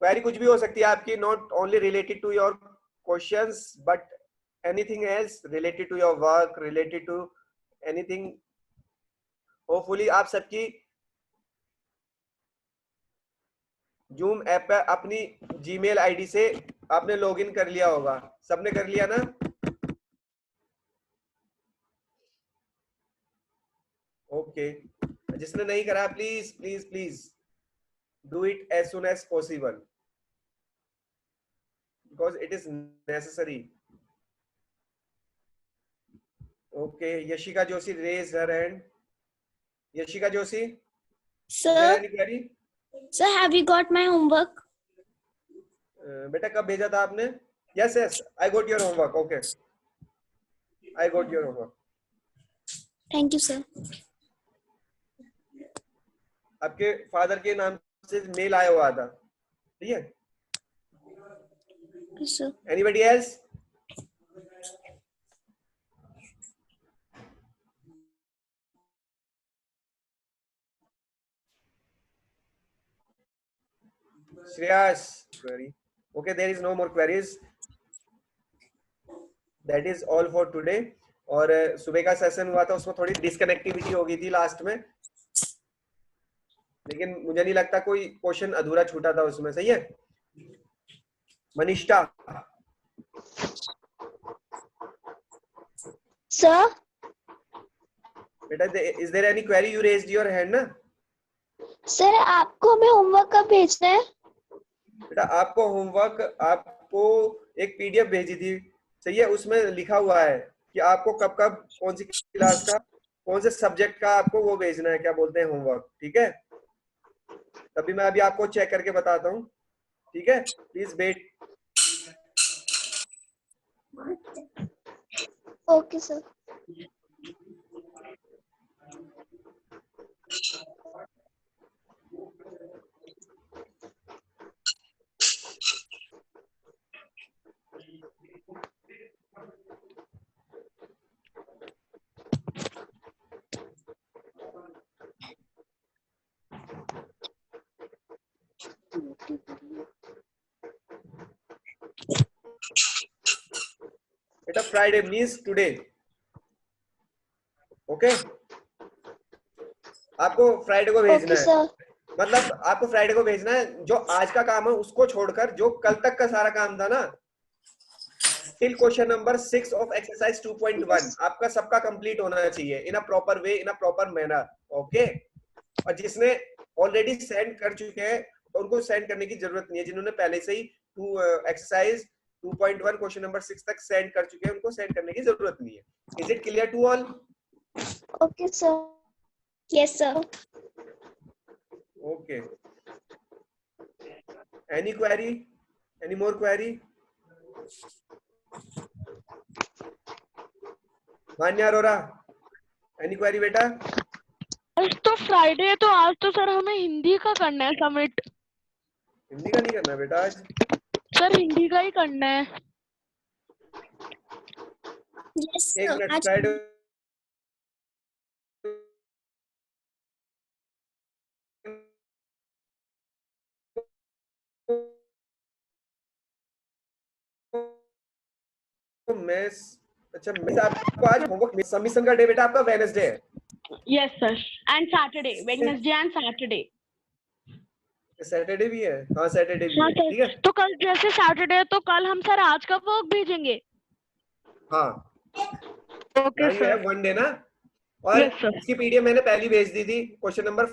Query कुछ भी हो सकती है आपकी, not only related to your questions, but anything else related to your work, related to anything. Hopefully आप सबकी Zoom app पे अपनी Gmail आईडी से आपने लॉगिन कर लिया होगा, सबने कर लिया ना? ओके, जिसने नहीं करा please please please do it as soon as possible because it is necessary. Okay, Yashika Joshi raised her hand. Yashika Joshi, Sir, any query? sir, have you got my homework? बेटा कब भेजा था आपने? Yes, yes, I got your homework. Okay, I got your homework. Thank you, sir. आपके father के नाम से mail आया हुआ था, ठीक है? Yes, sir. Anybody else? Shreyas query. Okay, there is no more queries. That is all for today. और सुबह का सेशन हुआ था उसमें थोड़ी डिस्कनेक्टिविटी हो गई थी लास्ट में, लेकिन मुझे नहीं लगता कोई क्वेश्चन अधूरा छूटा था उसमें, सही है? मनीषा, Sir, बेटा is there any query? You raised your hand ना? sir, आपको हमें होमवर्क कब भेजना है? बेटा आपको होमवर्क, आपको एक पीडीएफ भेजी थी, सही है? उसमें लिखा हुआ है कि आपको कब कब कौन सी क्लास का कौन से सब्जेक्ट का आपको वो भेजना है, क्या बोलते हैं, होमवर्क, ठीक है? तभी मैं अभी आपको चेक करके बताता हूँ, ठीक है? Please wait. Okay, sir. बेटा फ्राइडे मीन्स टुडे, ओके? आपको फ्राइडे को भेजना Okay, है, sir. मतलब आपको फ्राइडे को भेजना है, जो आज का काम है उसको छोड़कर जो कल तक का सारा काम था ना, till question number 6 of exercise 2.1 आपका सबका कंप्लीट होना चाहिए in a proper way, in a proper manner, okay? और जिसने ऑलरेडी सेंड कर चुके हैं तो उनको सेंड करने की जरूरत नहीं है, जिन्होंने पहले से ही एक्सरसाइज 2.1 क्वेश्चन नंबर 6 तक सेंड कर चुके हैं उनको सेंड करने की जरूरत नहीं है. Is it clear to all? Okay, sir. Yes, sir. Okay. Any query? Any more query? Manya Arora, any query बेटा? आज तो फ्राइडे है, तो आज तो सर हमें हिंदी का करना है सबमिट। हिंदी का नहीं करना है बेटा आज? सर हिंदी का ही करना है। Yes, एक sir. मिनट आज साइड मिस। अच्छा मिस, आपको आज होमवर्क सबमिशन का डे बेटा आपका वेडनेसडे है। Yes, sir. And Saturday, Wednesday and Saturday. Saturday भी है? हाँ सैटरडे भी हाँ है, सर, ठीक है। तो कल जैसे सैटरडे है तो कल हम सर आज का वर्क भेजेंगे। हाँ okay you sir. Have one day ना। और यस सर। इसकी पीडीएफ मैंने पहली भेज दी थी, क्वेश्चन नंबर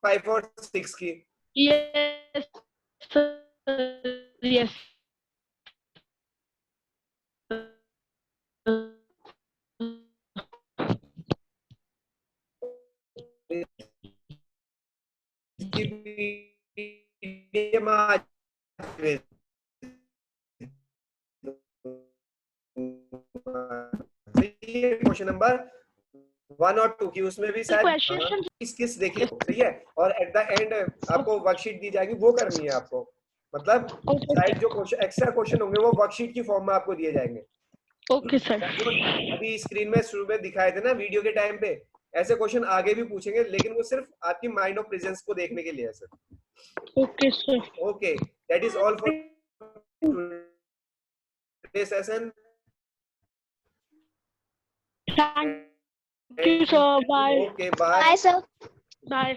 5 और 6 की। Yes sir, yes. इसकी पीडीएफ आज भेज क्वेश्चन नंबर 1 और 2 की, उसमें भी शायद क्वेश्चन किस देखिए, सही है। और एट द एंड आपको वर्कशीट दी जाएगी, वो करनी है आपको। मतलब शायद जो क्वेश्चन एक्स्ट्रा क्वेश्चन होंगे वो वर्कशीट की फॉर्म में आपको दिए जाएंगे। Okay sir. जो अभी स्क्रीन में शुरू में दिखाए थे ना वीडियो के टाइम पे, ऐसे क्वेश्चन आगे भी पूछेंगे, लेकिन वो सिर्फ आपकी माइंड ऑफ प्रेजेंस को देखने के लिए है sir. Okay sir. Okay, that is all for today session. Thank you sir, bye. Okay bye. Bye, sir. Bye.